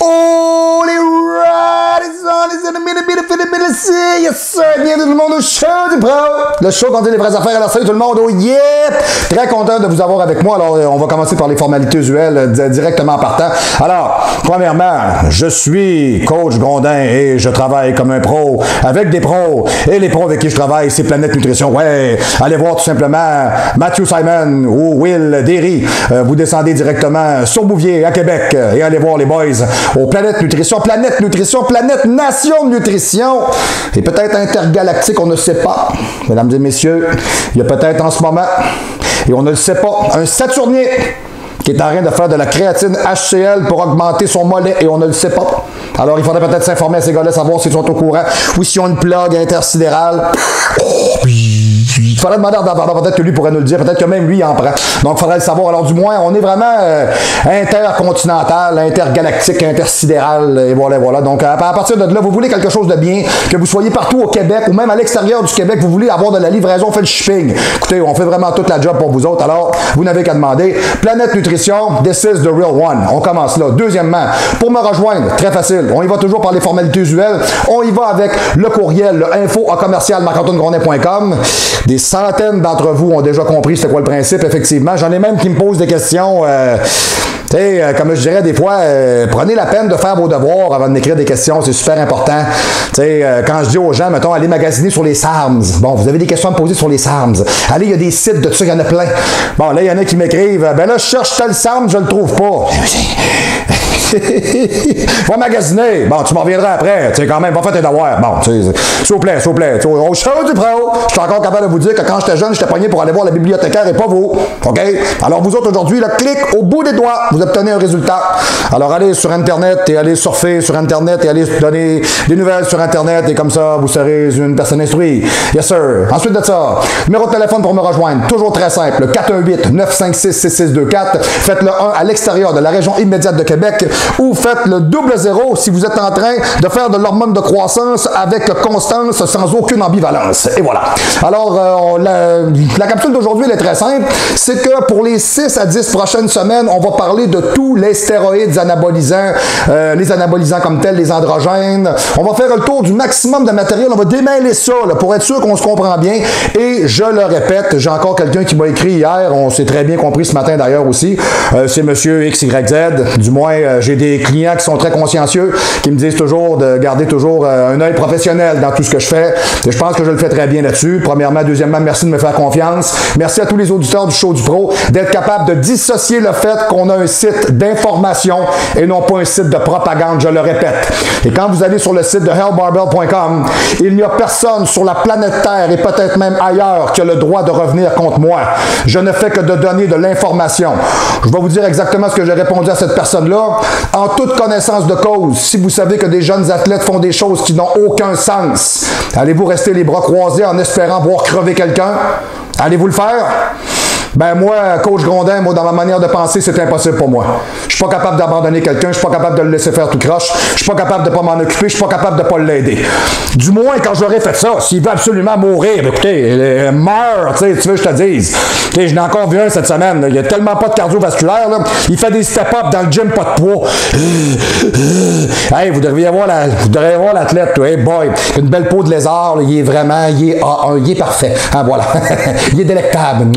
Oh, les yes sir, bienvenue tout le monde au show du pro. Le show qu'on dit les vraies affaires. Alors salut tout le monde, oh yeah! Très content de vous avoir avec moi. Alors on va commencer par les formalités usuelles directement en partant. Alors, premièrement, je suis coach Grondin et je travaille comme un pro avec des pros. Et les pros avec qui je travaille, c'est Planète Nutrition. Ouais, allez voir tout simplement Matthew Simon ou Will Derry. Vous descendez directement sur Bouvier à Québec et allez voir les boys au Planète Nutrition, Planète Nation de Nutrition et peut-être intergalactique, on ne sait pas. Mesdames et messieurs, il y a peut-être en ce moment, et on ne le sait pas, un Saturnien qui est en train de faire de la créatine HCl pour augmenter son mollet et on ne le sait pas. Alors, il faudrait peut-être s'informer à ces gars-là, savoir s'ils sont au courant ou s'ils ont une plug intersidérale. Il faudrait demander à Barbara, peut-être que lui pourrait nous le dire, peut-être que même lui en prend. Donc, il faudrait le savoir. Alors, du moins, on est vraiment intercontinental, intergalactique, intersidéral, et voilà, voilà. Donc, à partir de là, vous voulez quelque chose de bien, que vous soyez partout au Québec ou même à l'extérieur du Québec, vous voulez avoir de la livraison, fait le shipping. Écoutez, on fait vraiment toute la job pour vous autres. Alors, vous n'avez qu'à demander. Planète Nutrition, this is the real one. On commence là. Deuxièmement, pour me rejoindre, très facile. On y va toujours par les formalités usuelles. On y va avec le courriel, le info@marc-antoine-grondin.com. Des centaines d'entre vous ont déjà compris c'était quoi le principe, effectivement. J'en ai même qui me posent des questions. Comme je dirais des fois, prenez la peine de faire vos devoirs avant de m'écrire des questions, c'est super important. Quand je dis aux gens, mettons, allez magasiner sur les SARMS. Bon, vous avez des questions à me poser sur les SARMS. Allez, il y a des sites de ça, il y en a plein. Bon, là, il y en a qui m'écrivent, ben là, je cherche tel SARMS, je le trouve pas. Va magasiner. Bon, tu m'en reviendras après. Tu sais, quand même, va faire tes devoirs. Bon, s'il vous plaît. Au show du pro, je suis encore capable de vous dire que quand j'étais jeune, j'étais pogné pour aller voir la bibliothécaire et pas vous. OK? Alors, vous autres, aujourd'hui, là, clic au bout des doigts, vous obtenez un résultat. Alors, allez sur Internet et allez surfer sur Internet et allez donner des nouvelles sur Internet et comme ça, vous serez une personne instruite. Yes, sir. Ensuite de ça, numéro de téléphone pour me rejoindre. Toujours très simple. 418-956-6624. Faites le 1 à l'extérieur de la région immédiate de Québec ou faites le 00 si vous êtes en train de faire de l'hormone de croissance avec constance sans aucune ambivalence. Et voilà. Alors, la capsule d'aujourd'hui, elle est très simple. C'est que pour les 6 à 10 prochaines semaines, on va parler de tous les stéroïdes anabolisants, les anabolisants comme tels, les androgènes. On va faire le tour du maximum de matériel. On va démêler ça là, pour être sûr qu'on se comprend bien. Et je le répète, j'ai encore quelqu'un qui m'a écrit hier. On s'est très bien compris ce matin d'ailleurs aussi. C'est monsieur XYZ. Du moins, j'ai des clients qui sont très consciencieux, qui me disent toujours de garder toujours un œil professionnel dans tout ce que je fais. Et je pense que je le fais très bien là-dessus. Premièrement, deuxièmement, merci de me faire confiance. Merci à tous les auditeurs du show du pro d'être capable de dissocier le fait qu'on a un site d'information et non pas un site de propagande, je le répète. Et quand vous allez sur le site de hellbarbell.com, il n'y a personne sur la planète Terre et peut-être même ailleurs qui a le droit de revenir contre moi. Je ne fais que de donner de l'information. Je vais vous dire exactement ce que j'ai répondu à cette personne-là. En toute connaissance de cause, si vous savez que des jeunes athlètes font des choses qui n'ont aucun sens, allez-vous rester les bras croisés en espérant voir crever quelqu'un? Allez-vous le faire? Ben moi, coach Grondin, moi, dans ma manière de penser, c'est impossible pour moi. Je suis pas capable d'abandonner quelqu'un, je suis pas capable de le laisser faire tout croche, je suis pas capable de pas m'en occuper, je suis pas capable de pas l'aider. Du moins, quand j'aurais fait ça, s'il veut absolument mourir, écoutez, meurt, tu veux que je te dise. Je n'ai encore vu un cette semaine, là. Il y a tellement pas de cardiovasculaire, là. Il fait des step-up dans le gym, pas de poids. Hey, vous devriez voir l'athlète, hey boy, une belle peau de lézard, là. Il est vraiment, il est parfait. Hein, voilà. Il est délectable.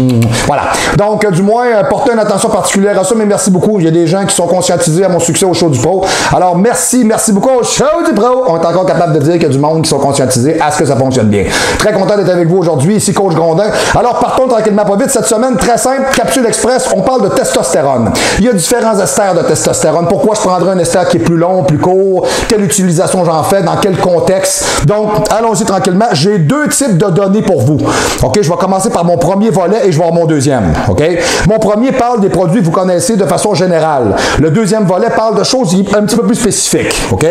Voilà. Donc, du moins, portez une attention particulière à ça, mais merci beaucoup. Il y a des gens qui sont conscientisés à mon succès au show du pro. Alors, merci beaucoup au show du pro. On est encore capable de dire qu'il y a du monde qui sont conscientisés à ce que ça fonctionne bien. Très content d'être avec vous aujourd'hui, ici coach Grondin. Alors, partons tranquillement pas vite. Cette semaine, très simple, capsule express, on parle de testostérone. Il y a différents esters de testostérone. Pourquoi je prendrais un ester qui est plus long, plus court? Quelle utilisation j'en fais? Dans quel contexte? Donc, allons-y tranquillement. J'ai 2 types de données pour vous. OK, je vais commencer par mon premier volet et je vais avoir mon deuxième. OK? Mon premier parle des produits que vous connaissez de façon générale. Le deuxième volet parle de choses un petit peu plus spécifiques. OK?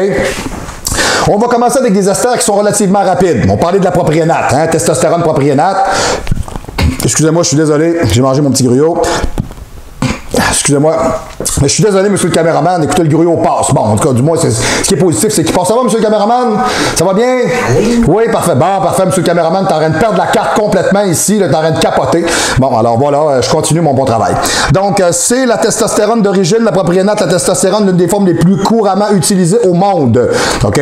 On va commencer avec des esters qui sont relativement rapides. On parlait de la propionate, hein? Testostérone propionate. Excusez-moi, je suis désolé, j'ai mangé mon petit gruau. Excusez-moi. Mais je suis désolé, monsieur le caméraman. Écoutez, le gruau passe. Bon, en tout cas, du moins, ce qui est positif, c'est qu'il passe. Ça va, monsieur le caméraman? Ça va bien? Oui, parfait. Bon, parfait, monsieur le caméraman. T'es en train de perdre la carte complètement ici. T'es en train de capoter. Bon, alors voilà, je continue mon bon travail. Donc, c'est la testostérone d'origine, la propionate, la testostérone, l'une des formes les plus couramment utilisées au monde. OK?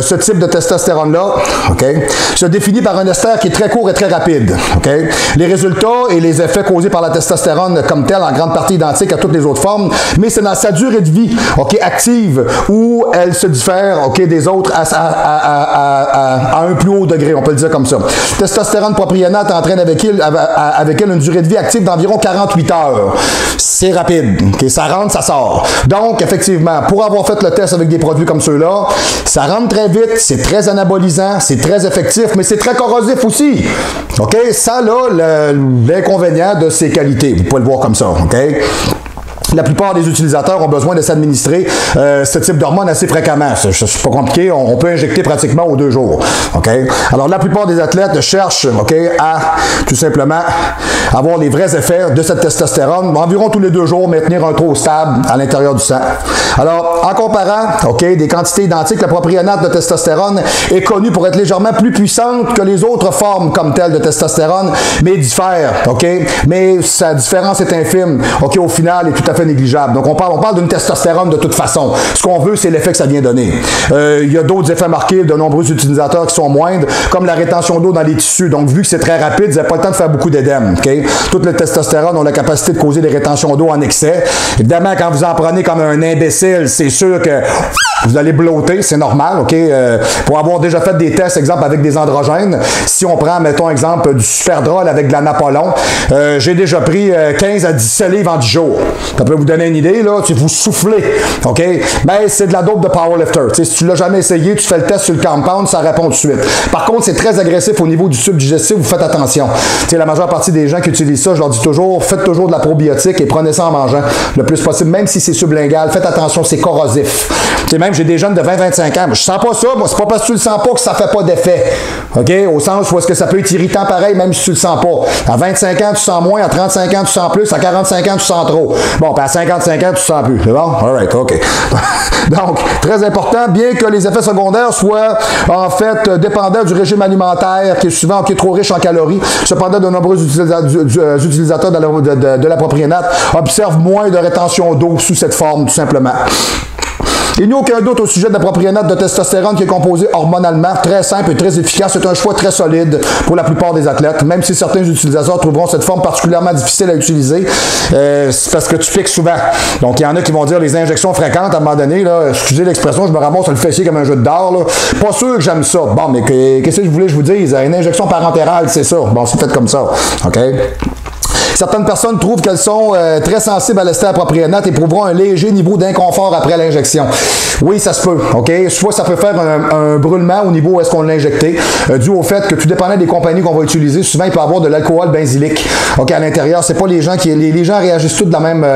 Ce type de testostérone-là, OK, se définit par un ester qui est très court et très rapide. OK? Les résultats et les effets causés par la testostérone comme telle, en grande partie identiques à toutes les autres formes, mais c'est dans sa durée de vie, OK, active, où elle se diffère, OK, des autres à un plus haut degré, on peut le dire comme ça. Testostérone propionate entraîne avec elle une durée de vie active d'environ 48 heures. C'est rapide, OK, ça rentre, ça sort. Donc, effectivement, pour avoir fait le test avec des produits comme ceux-là, ça rentre très vite, c'est très anabolisant, c'est très effectif, mais c'est très corrosif aussi. OK, ça, là, l'inconvénient de ses qualités. Vous pouvez le voir comme ça, OK? La plupart des utilisateurs ont besoin de s'administrer ce type d'hormones assez fréquemment. C'est pas compliqué, on peut injecter pratiquement aux 2 jours. Okay? Alors, la plupart des athlètes cherchent à tout simplement avoir les vrais effets de cette testostérone, environ tous les 2 jours, maintenir un taux stable à l'intérieur du sang. Alors, en comparant des quantités identiques, la propionate de testostérone est connue pour être légèrement plus puissante que les autres formes comme telles de testostérone, mais diffère. Mais sa différence est infime. Au final, est tout à fait négligeable. Donc, on parle d'une testostérone de toute façon. Ce qu'on veut, c'est l'effet que ça vient donner. Il y a d'autres effets marqués de nombreux utilisateurs qui sont moindres, comme la rétention d'eau dans les tissus. Donc, vu que c'est très rapide, vous n'avez pas le temps de faire beaucoup d'édème. Toutes les testastérones ont la capacité de causer des rétentions d'eau en excès. Évidemment, quand vous en prenez comme un imbécile, c'est sûr que vous allez blotter, c'est normal. Pour avoir déjà fait des tests, exemple, avec des androgènes, si on prend, mettons, exemple, du Superdrol avec de la Napoléon, j'ai déjà pris 15 à 17 livres en 10 jours. Ça peut vous donner une idée, là, vous soufflez, OK? Mais c'est de la dope de powerlifter. Si tu l'as jamais essayé, tu fais le test sur le compound, ça répond tout de suite. Par contre, c'est très agressif au niveau du tube digestif, vous faites attention. La majeure partie des gens qui utilisent ça, je leur dis toujours, faites toujours de la probiotique et prenez ça en mangeant le plus possible, même si c'est sublingual, faites attention, c'est corrosif. Même j'ai des jeunes de 20-25 ans, je sens pas ça, moi, c'est pas parce que tu le sens pas que ça fait pas d'effet. OK? Au sens où est-ce que ça peut être irritant pareil, même si tu le sens pas. À 25 ans, tu sens moins, à 35 ans, tu sens plus, à 45 ans, tu sens trop. Bon, puis à 55 ans, tu sens plus. C'est bon? Alright, OK. Donc, très important, bien que les effets secondaires soient, en fait, dépendants du régime alimentaire, qui est souvent trop riche en calories. Cependant, de nombreux utilisateurs de la propionate observent moins de rétention d'eau sous cette forme, tout simplement. Il n'y a aucun doute au sujet de la propionate de testostérone qui est composée hormonalement, très simple et très efficace. C'est un choix très solide pour la plupart des athlètes, même si certains utilisateurs trouveront cette forme particulièrement difficile à utiliser. C'est parce que tu piques souvent. Donc, il y en a qui vont dire les injections fréquentes, à un moment donné, là, excusez l'expression, je me ramasse le fessier comme un jeu de dard. Là. Pas sûr que j'aime ça. Bon, mais qu'est-ce que vous voulez que je vous dise? Une injection parentérale, c'est ça. Bon, c'est fait comme ça. OK? Certaines personnes trouvent qu'elles sont très sensibles à l'ester propionate et éprouveront un léger niveau d'inconfort après l'injection. Oui, ça se peut, OK? Soit ça peut faire un brûlement au niveau où est-ce qu'on l'a injecté, dû au fait que tout dépendant des compagnies qu'on va utiliser, souvent il peut y avoir de l'alcool benzylique. OK, à l'intérieur, c'est pas les gens qui... Les gens réagissent tous de la même...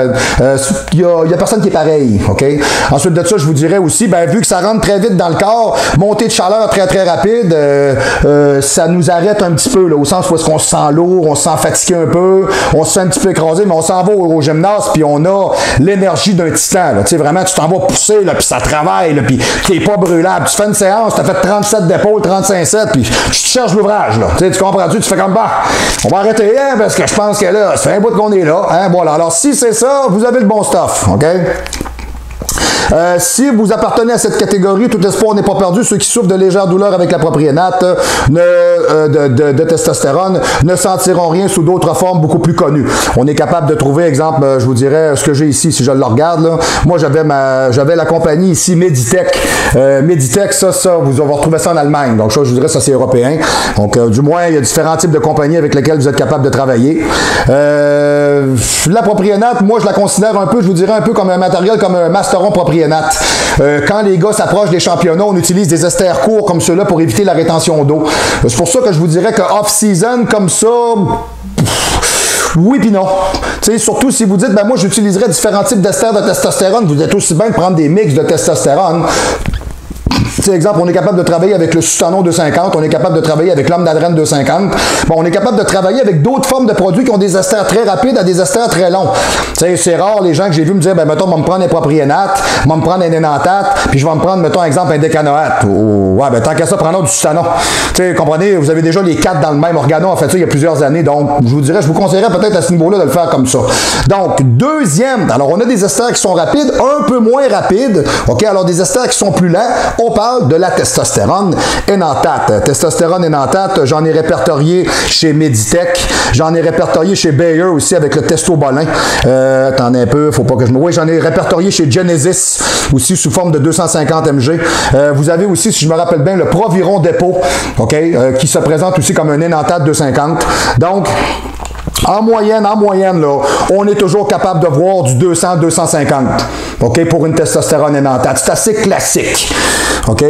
Il y a personne qui est pareil, OK? Ensuite de ça, je vous dirais aussi, vu que ça rentre très vite dans le corps, montée de chaleur très très rapide, ça nous arrête un petit peu, là, au sens où est-ce qu'on se sent lourd, on se sent fatigué un peu, on se sent un petit peu écrasé, mais on s'en va au gymnase, puis on a l'énergie d'un titan. Tu sais, vraiment, tu t'en vas pousser, là, puis ça travaille, là, puis t'es pas brûlable. Tu fais une séance, t'as fait 37 d'épaules, 35-7, puis tu te cherches l'ouvrage, là. Tu comprends-tu? Tu fais comme, on va arrêter, hein, parce que je pense que là, ça fait un bout qu'on est là, hein, voilà. Alors, si c'est ça, vous avez le bon stuff, OK? Si vous appartenez à cette catégorie, tout espoir n'est pas perdu. Ceux qui souffrent de légères douleurs avec la propionate de testostérone ne sentiront rien sous d'autres formes beaucoup plus connues. On est capable de trouver, exemple, je vous dirais, ce que j'ai ici, si je le regarde, là. Moi, j'avais la compagnie ici, Meditech. Meditech, ça, vous allez retrouver ça en Allemagne. Donc, ça, je vous dirais, ça, c'est européen. Donc, du moins, il y a différents types de compagnies avec lesquelles vous êtes capable de travailler. La propionate, moi, je la considère un peu, je vous dirais, un peu comme un matériel, comme un masteron propionate. Quand les gars s'approchent des championnats, on utilise des esters courts comme ceux-là pour éviter la rétention d'eau. C'est pour ça que je vous dirais que off-season, comme ça... Oui puis non. T'sais, surtout si vous dites, moi j'utiliserais différents types d'esters de testostérone, vous êtes aussi bien de prendre des mix de testostérone. exemple, on est capable de travailler avec le Sustanon 250, on est capable de travailler avec l'homme d'Adrène 250. Bon, on est capable de travailler avec d'autres formes de produits qui ont des esters très rapides à des esters très longs. C'est rare les gens que j'ai vu me dire, ben mettons, je vais me prendre un propriénate, je vais me prendre un énantate, puis je vais me prendre, mettons, exemple, un décanoate. Ouais, ben tant qu'à ça, prenons du Sustanon. Comprenez, vous avez déjà les 4 dans le même. Organon a fait ça il y a plusieurs années, donc je vous conseillerais peut-être à ce niveau-là de le faire comme ça. Donc, deuxième, alors on a des esters qui sont rapides, un peu moins rapides, ok, alors des esters qui sont plus lents, on parle de la testostérone énantate. Testostérone énantate, j'en ai répertorié chez Meditech, j'en ai répertorié chez Bayer aussi avec le testobolin. Attendez un peu, faut pas que je me... Oui, j'en ai répertorié chez Genesis aussi sous forme de 250 mg. Vous avez aussi, si je me rappelle bien, le Proviron Dépôt, ok, qui se présente aussi comme un énantate 250. Donc, en moyenne, là, on est toujours capable de voir du 200-250, OK, pour une testostérone énantate. C'est assez classique, OK?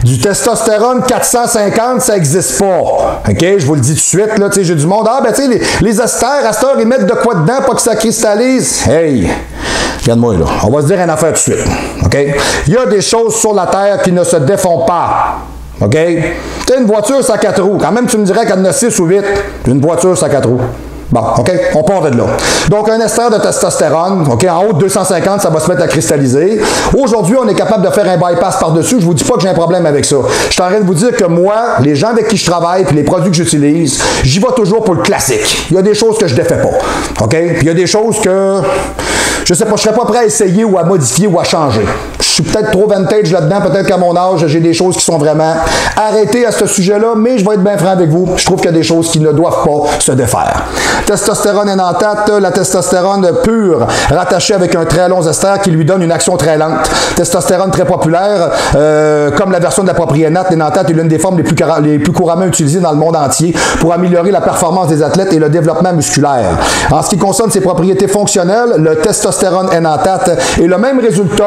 Du testostérone 450, ça n'existe pas, OK? Je vous le dis tout de suite, là, tu sais, j'ai du monde, ben, tu sais, les esters, à cette heure, ils mettent de quoi dedans, pas que ça cristallise. Hey! Regarde-moi, là, on va se dire une affaire tout de suite, OK? Il y a des choses sur la Terre qui ne se défont pas. OK? Tu sais, une voiture, ça a 4 roues. Quand même, tu me dirais qu'elle en a 6 ou 8. Une voiture, ça a 4 roues. Bon, OK? On part de là. Donc, un ester de testostérone, OK? En haut de 250, ça va se mettre à cristalliser. Aujourd'hui, on est capable de faire un bypass par-dessus. Je vous dis pas que j'ai un problème avec ça. Je suis en train de vous dire que moi, les gens avec qui je travaille puis les produits que j'utilise, j'y vais toujours pour le classique. Il y a des choses que je défais pas. OK? Puis il y a des choses que... Je sais pas, je serais pas prêt à essayer ou à modifier ou à changer. Je suis peut-être trop vintage là-dedans, peut-être qu'à mon âge, j'ai des choses qui sont vraiment arrêtées à ce sujet-là, mais je vais être bien franc avec vous. Je trouve qu'il y a des choses qui ne doivent pas se défaire. Testostérone énantate, la testostérone pure, rattachée avec un très long ester qui lui donne une action très lente. Testostérone très populaire, comme la version de la propriénate, l'énantate est l'une des formes les plus couramment utilisées dans le monde entier pour améliorer la performance des athlètes et le développement musculaire. En ce qui concerne ses propriétés fonctionnelles, le testostérone énantate et le même résultat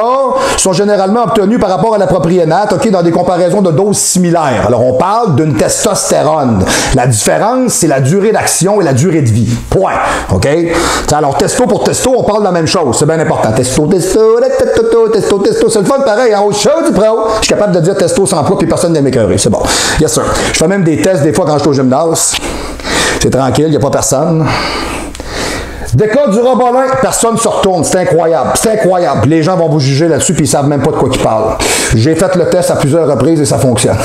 sont généralement obtenus par rapport à la propriénate, OK, dans des comparaisons de doses similaires. Alors, on parle d'une testostérone. La différence, c'est la durée d'action et la durée de vie. Point. OK? Alors, testo pour testo, on parle de la même chose. C'est bien important. Testo, c'est le fun pareil. En haut show du pro, je suis capable de dire testo sans poids puis personne ne m'écœurer. C'est bon. Yes, sir. Je fais même des tests des fois quand je suis au gymnase. C'est tranquille, il n'y a pas personne. Décode du Robolin, personne ne se retourne. C'est incroyable. C'est incroyable. Les gens vont vous juger là-dessus puis ils ne savent même pas de quoi ils parlent. J'ai fait le test à plusieurs reprises et ça fonctionne.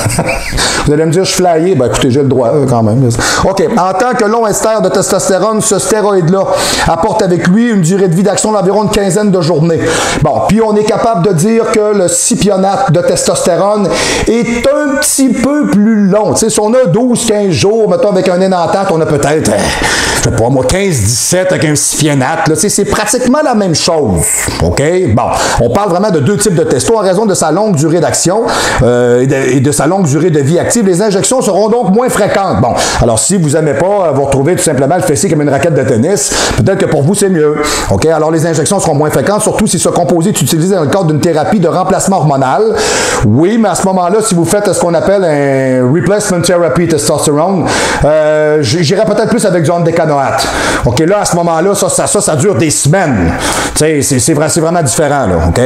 Vous allez me dire, je suis flyé. Ben écoutez, j'ai le droit quand même. OK. En tant que long ester de testostérone, ce stéroïde-là apporte avec lui une durée de vie d'action d'environ une quinzaine de journées. Bon, puis on est capable de dire que le cipionate de testostérone est un petit peu plus long. Tu sais, si on a 12-15 jours, mettons, avec un énantate, on a peut-être, je sais pas moi, 15-17 avec un cipionate. C'est pratiquement la même chose. OK? Bon, on parle vraiment de deux types de testo en raison de sa longue durée d'action et de sa longue durée de vie active. Les injections seront donc moins fréquentes. Bon, alors si vous n'aimez pas vous retrouver tout simplement le fessier comme une raquette de tennis, peut-être que pour vous, c'est mieux. OK? Alors les injections seront moins fréquentes, surtout si ce composé est utilisé dans le cadre d'une thérapie de remplacement hormonal. Oui, mais à ce moment-là, si vous faites ce qu'on appelle un replacement therapy testostérone, j'irais peut-être plus avec du andécanoate. OK? Là, à ce moment-là, ça dure des semaines. C'est vraiment différent, là, OK?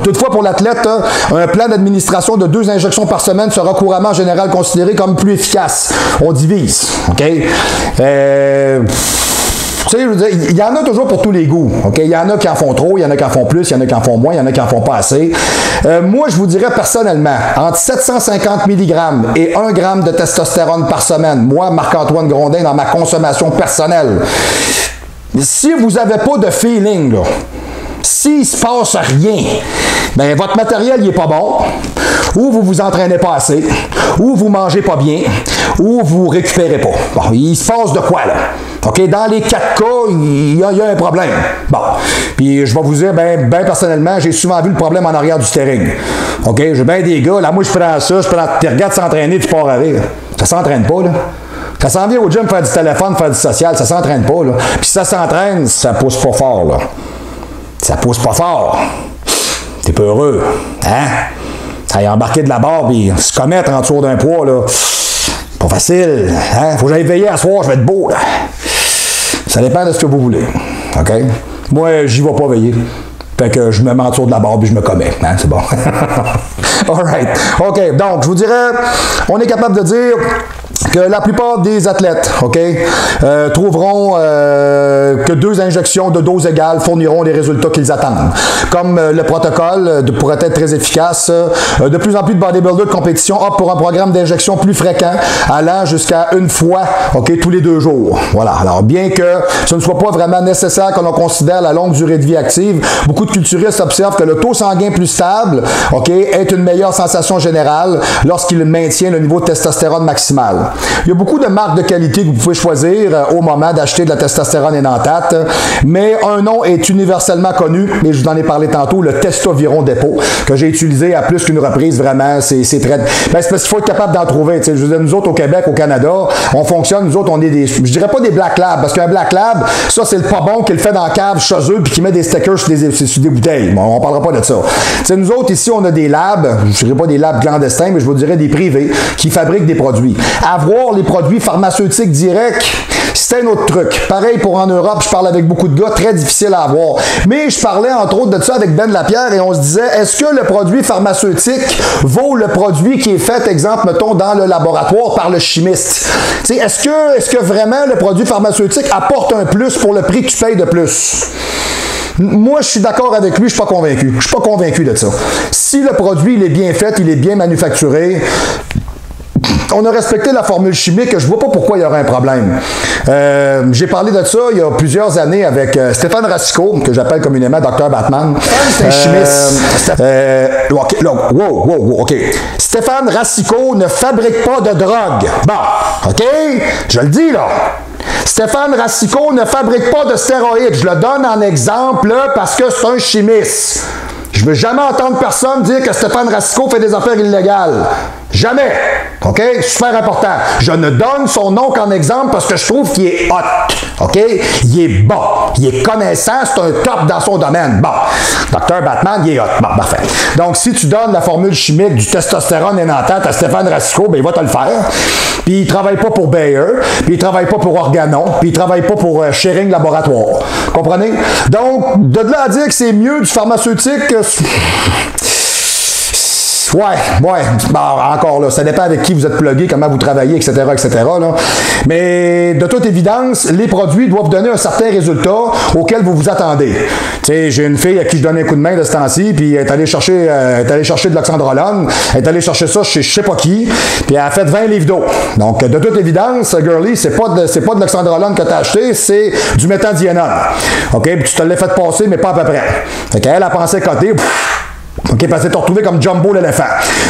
Toutefois, pour l'athlète, un plan d'administration de 2 injections par semaine sera couramment en général considéré comme plus efficace. On divise, OK? Il y en a toujours pour tous les goûts. OK? Il y en a qui en font trop, il y en a qui en font plus, il y en a qui en font moins, il y en a qui en font pas assez. Moi, je vous dirais personnellement, entre 750 mg et 1 g de testostérone par semaine, moi, Marc-Antoine Grondin, dans ma consommation personnelle, si vous n'avez pas de feeling, là, s'il ne se passe rien, ben votre matériel il est pas bon, ou vous vous entraînez pas assez, ou vous mangez pas bien, ou vous récupérez pas. Bon, il se passe de quoi là? OK, dans les 4 cas, il y a un problème. Bon, puis je vais vous dire, ben personnellement, j'ai souvent vu le problème en arrière du steering. OK, j'ai bien des gars, là, moi je prends ça, tu regardes s'entraîner, tu pars à rire. Ça s'entraîne pas, là. Ça s'en vient au gym faire du téléphone, faire du social, ça s'entraîne pas, là. Puis si ça s'entraîne, ça pousse pas fort, là. Ça pousse pas fort. T'es pas heureux, hein? Ça y embarquer de la barre puis se commettre en dessous d'un poids, là. Pas facile, hein? Faut que j'aille veiller à soir, je vais être beau, là. Ça dépend de ce que vous voulez, OK? Moi, j'y vais pas veiller. Fait que je me mets autour de la barre puis je me commets. Hein, c'est bon. Alright. OK. Donc, je vous dirais, on est capable de dire que la plupart des athlètes, OK, trouveront que 2 injections de dose égale fourniront les résultats qu'ils attendent. Comme le protocole pourrait être très efficace, de plus en plus de bodybuilders de compétition optent pour un programme d'injection plus fréquent, allant jusqu'à 1 fois, OK, tous les 2 jours. Voilà. Alors, bien que ce ne soit pas vraiment nécessaire quand on considère la longue durée de vie active, beaucoup de culturistes observent que le taux sanguin plus stable, OK, est une meilleure sensation générale lorsqu'il maintient le niveau de testostérone maximal. Il y a beaucoup de marques de qualité que vous pouvez choisir au moment d'acheter de la testostérone énanthate, mais un nom est universellement connu, et je vous en ai parlé tantôt, le Testoviron Dépôt, que j'ai utilisé à plus qu'une reprise, vraiment, c'est très... Ben, c'est parce qu'il faut être capable d'en trouver. Je veux dire, nous autres, au Québec, au Canada, on fonctionne, nous autres, on est des... Je dirais pas des Black Labs, parce qu'un Black Lab, ça, c'est le pas bon qui le fait dans la cave chez eux, puis qui met des stickers sur des bouteilles. Bon, on parlera pas de ça. T'sais, nous autres, ici, on a des labs, je dirais pas des labs clandestins, mais je vous dirais des privés, qui fabriquent des produits. Avoir les produits pharmaceutiques directs, c'est un autre truc. Pareil pour en Europe, je parle avec beaucoup de gars, très difficile à avoir. Mais je parlais entre autres de ça avec Ben Lapierre et on se disait, est-ce que le produit pharmaceutique vaut le produit qui est fait, exemple, mettons, dans le laboratoire par le chimiste? Est-ce que vraiment le produit pharmaceutique apporte un plus pour le prix que tu payes de plus? Moi, je suis d'accord avec lui, je suis pas convaincu. Je suis pas convaincu de ça. Si le produit il est bien fait, il est bien manufacturé, on a respecté la formule chimique, je vois pas pourquoi il y aurait un problème. J'ai parlé de ça il y a plusieurs années avec Stéphane Racicot, que j'appelle communément Dr Batman. C'est un chimiste. OK. Stéphane Racicot ne fabrique pas de drogue. Bon, OK? Je le dis, là. Stéphane Racicot ne fabrique pas de stéroïdes. Je le donne en exemple là, parce que c'est un chimiste. Je ne veux jamais entendre personne dire que Stéphane Racicot fait des affaires illégales. Jamais. OK? Super important. Je ne donne son nom qu'en exemple parce que je trouve qu'il est hot. OK? Il est bon. Il est connaissant. C'est un top dans son domaine. Bon. Dr Batman, il est hot. Bon, parfait. Donc, si tu donnes la formule chimique du testostérone énanthate à Stéphane Racicot, ben, il va te le faire. Puis, il ne travaille pas pour Bayer. Puis, il ne travaille pas pour Organon. Puis, il ne travaille pas pour Schering Laboratoire. Comprenez? Donc, de là à dire que c'est mieux du pharmaceutique... Ouais. Bon, encore là, ça dépend avec qui vous êtes plugué, comment vous travaillez, etc., etc. Là. Mais de toute évidence, les produits doivent donner un certain résultat auquel vous vous attendez. Tu sais, j'ai une fille à qui je donne un coup de main de ce temps-ci, puis elle est allée chercher de l'oxandrolone, elle est allée chercher ça chez je sais pas qui, puis elle a fait 20 livres d'eau. Donc, de toute évidence, girlie, c'est pas de l'oxandrolone que tu as acheté, c'est du méthandionone. OK? Puis tu te l'as fait passer, mais pas à peu près. Fait qu'elle a pensé côté. OK, parce que t'es retrouvé comme Jumbo l'éléphant.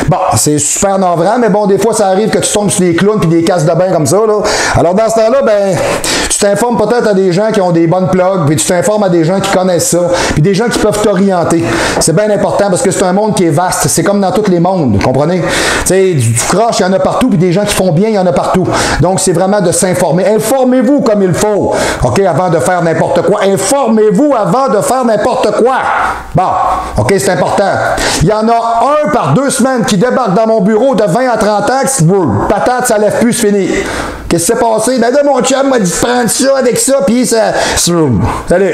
Bon, c'est super navrant, mais bon, des fois, ça arrive que tu tombes sur des clowns puis des casses de bain comme ça, là. Alors, dans ce temps-là, ben, tu t'informes peut-être à des gens qui ont des bonnes plugs, puis tu t'informes à des gens qui connaissent ça, puis des gens qui peuvent t'orienter. C'est bien important parce que c'est un monde qui est vaste. C'est comme dans tous les mondes, vous comprenez? Tu sais, du croche, il y en a partout, puis des gens qui font bien, il y en a partout. Donc, c'est vraiment de s'informer. Informez-vous comme il faut, OK, avant de faire n'importe quoi. Informez-vous avant de faire n'importe quoi. Bon, OK, c'est important. Il y en a un par 2 semaines qui débarque dans mon bureau de 20 à 30 ans, qui patate, ça lève plus, c'est fini. Qu'est-ce qui s'est passé? Ben là, mon chum m'a dit de prendre ça avec ça, puis ça... Salut!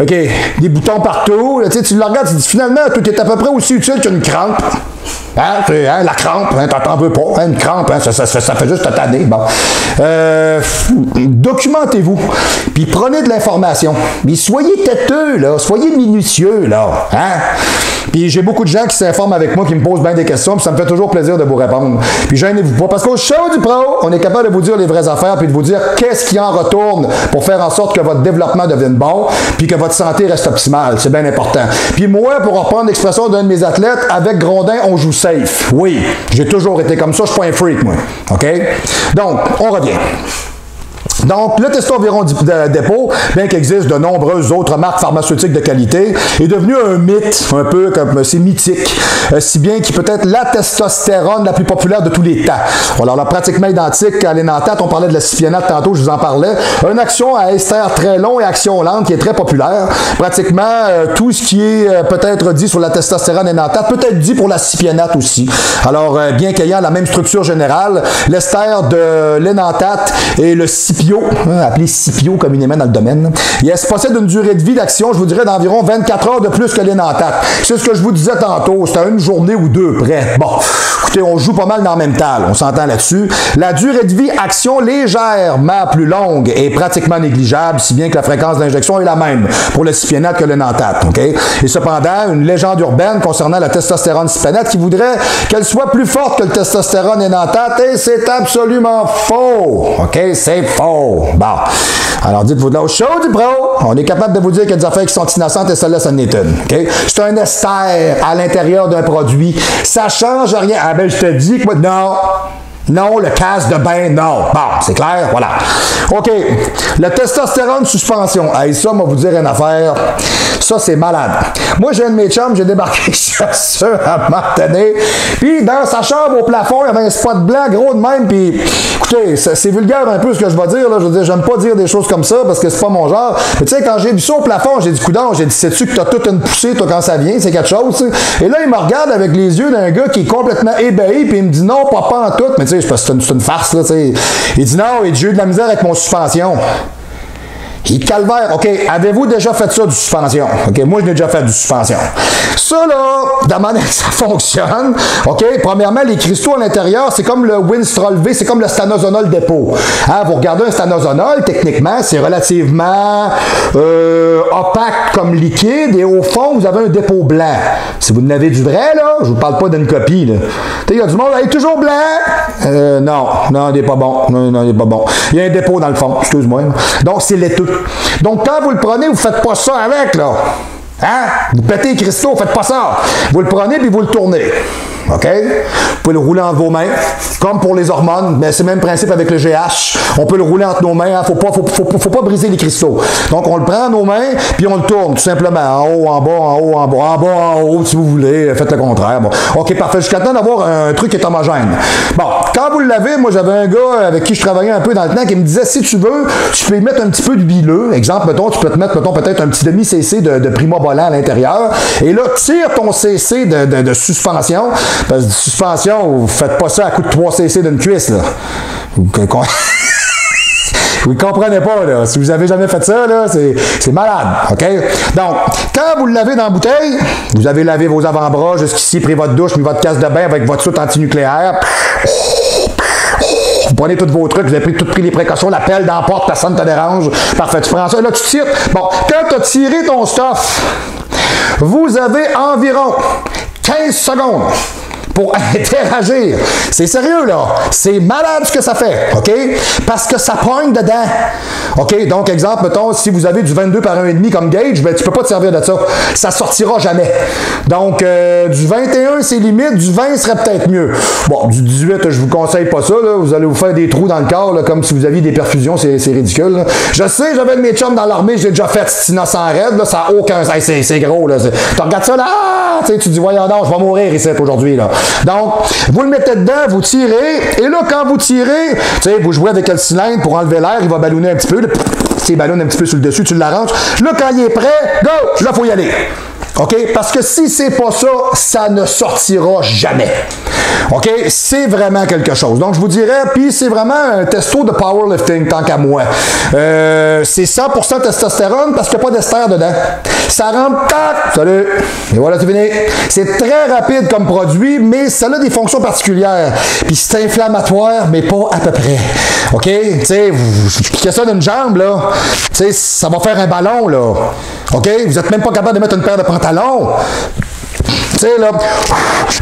OK, des boutons partout. Là, tu le regardes, tu dis finalement, tout est à peu près aussi utile qu'une crampe. Hein, la crampe, hein, t'en veux pas. Hein, une crampe, hein, ça fait juste te tanner. Bon. Documentez-vous. Puis prenez de l'information. Puis soyez têteux, là. Soyez minutieux, là. Hein? Puis j'ai beaucoup de gens qui s'informent avec moi, qui me posent bien des questions, puis ça me fait toujours plaisir de vous répondre. Puis gênez-vous pas. Parce qu'au show du pro, on est capable de vous dire les vraies affaires, puis de vous dire qu'est-ce qui en retourne pour faire en sorte que votre développement devienne bon, puis que votre santé reste optimale. C'est bien important. Puis moi, pour reprendre l'expression d'un de mes athlètes, avec Grondin, on joue safe. Oui, j'ai toujours été comme ça, je suis pas un freak, moi. OK? Donc, on revient. Donc, le Testoviron Dépôt, bien qu'il existe de nombreuses autres marques pharmaceutiques de qualité, est devenu un mythe, un peu comme c'est mythique, si bien qu'il peut être la testostérone la plus populaire de tous les temps. Alors, là, pratiquement identique à l'énanthate, on parlait de la cypionate tantôt, je vous en parlais. Une action à ester très long et action lente qui est très populaire. Pratiquement tout ce qui est peut-être dit sur la testostérone énanthate peut être dit pour la cypionate aussi. Alors, bien qu'ayant la même structure générale, l'ester de l'énanthate et le cipio CPO, appelé CPO communément dans le domaine. Il possède une durée de vie d'action, je vous dirais, d'environ 24 heures de plus que l'énantate. C'est ce que je vous disais tantôt, c'était une journée ou deux près. Bon, écoutez, on joue pas mal dans le même tal, on s'entend là-dessus. La durée de vie action légèrement plus longue est pratiquement négligeable, si bien que la fréquence d'injection est la même pour le cypiénate que l'énantate. Okay? Et cependant, une légende urbaine concernant la testostérone cypiénate qui voudrait qu'elle soit plus forte que le testostérone énantate, et c'est absolument faux. OK? C'est faux. Bon. Alors, dites-vous de là, au show du pro, on est capable de vous dire qu'il y a des affaires qui sont innocentes et celle-là, ça n'est une. Okay? C'est un ester à l'intérieur d'un produit. Ça change rien. Ah ben, je te dis que non. Non, le casse de bain, non. Bon, c'est clair? Voilà. OK. Le testostérone suspension. Hey, ça, on va vous dire une affaire. Ça, c'est malade. Moi, j'ai un de mes chums, j'ai débarqué sur ça à un moment donné. Puis, dans sa chambre au plafond, il y avait un spot blanc gros de même. Puis, écoutez, c'est vulgaire un peu ce que je vais dire. Là. Je veux dire, j'aime pas dire des choses comme ça parce que c'est pas mon genre. Mais tu sais, quand j'ai vu ça au plafond, j'ai dit, coudonc, j'ai dit, sais-tu que t'as toute une poussée, toi, quand ça vient? C'est quelque chose, t'sais. Et là, il me regarde avec les yeux d'un gars qui est complètement ébahi. Puis, il me dit, non, pas en tout. Mais tu sais, c'est une farce, là, tu sais. Il dit, non, j'ai eu de la misère avec mon suspension. Il calvaire. OK, avez-vous déjà fait ça, du suspension? OK, moi, je l'ai déjà fait du suspension. Ça, là, de la manière que ça fonctionne, OK, premièrement, les cristaux à l'intérieur, c'est comme le Winstrol V, c'est comme le stanozolol dépôt. Hein, vous regardez un stanozolol, techniquement, c'est relativement opaque comme liquide, et au fond, vous avez un dépôt blanc. Si vous en avez du vrai, là, je vous parle pas d'une copie, là. Tu sais, il y a du monde, il est toujours blanc. Non, il n'est pas bon. Non, il n'est pas bon. Il y a un dépôt dans le fond, excuse-moi. Donc, c'est laiteux. Donc, quand vous le prenez, vous ne faites pas ça avec, là. Hein? Vous pétez les cristaux, faites pas ça. Vous le prenez puis vous le tournez. OK? Vous pouvez le rouler entre vos mains, comme pour les hormones, mais c'est le même principe avec le GH. On peut le rouler entre nos mains, hein? Faut pas briser les cristaux. Donc, on le prend dans nos mains, puis on le tourne, tout simplement. En haut, en bas, en haut, en bas, en bas, en haut, si vous voulez. Faites le contraire. Bon. OK, parfait. Jusqu'à temps d'avoir un truc qui est homogène. Bon, quand vous l'avez, moi, j'avais un gars avec qui je travaillais un peu dans le temps qui me disait, si tu veux, tu peux y mettre un petit peu d'huileux. Exemple, mettons, tu peux te mettre, peut-être un petit demi-cc de primo-bollant à l'intérieur. Et là, tire ton cc de suspension. Parce que suspension, vous ne faites pas ça à coup de 3 cc d'une cuisse, là. Vous ne comprenez pas, là. Si vous n'avez jamais fait ça, là, c'est malade, OK? Donc, quand vous le lavez dans la bouteille, vous avez lavé vos avant-bras jusqu'ici, pris votre douche, mis votre casse de bain avec votre soute antinucléaire. Vous prenez tous vos trucs, vous avez pris les précautions, la pelle dans la porte, personne ne te dérange. Parfait, tu prends ça, là, tu tires. Bon, quand tu as tiré ton stuff, vous avez environ 15 secondes pour interagir. C'est sérieux, là. C'est malade ce que ça fait, OK? Parce que ça pogne dedans. OK? Donc, exemple, mettons, si vous avez du 22 par 1,5 comme gauge, ben, tu peux pas te servir de ça. Ça sortira jamais. Donc, du 21, c'est limite. Du 20 serait peut-être mieux. Bon, du 18, je vous conseille pas ça, là. Vous allez vous faire des trous dans le corps, là, comme si vous aviez des perfusions. C'est ridicule, là. Je sais, j'avais de mes chums dans l'armée, j'ai déjà fait cet innocent raid, là. Ça n'a aucun... Hey, c'est gros, là. Tu regardes ça, là. Ah! Tu dis, voyons donc, je vais mourir ici aujourd'hui, là. Donc, vous le mettez dedans, vous tirez, et là, quand vous tirez, tu sais, vous jouez avec le cylindre pour enlever l'air, il va ballonner un petit peu, il ballonne un petit peu sur le dessus, tu l'arranges. Là, quand il est prêt, go! Là, il faut y aller. OK? Parce que si c'est pas ça, ça ne sortira jamais. OK? C'est vraiment quelque chose. Donc, je vous dirais, puis c'est vraiment un testo de powerlifting, tant qu'à moi. C'est 100% testostérone parce qu'il n'y a pas d'ester dedans. Ça rentre, tac, salut, et voilà, c'est fini. C'est très rapide comme produit, mais ça a des fonctions particulières. Puis c'est inflammatoire, mais pas à peu près. OK? Tu sais, vous piquez ça d'une jambe, là. Tu sais, ça va faire un ballon, là. OK? Vous n'êtes même pas capable de mettre une paire de pantalons. Tu sais, là,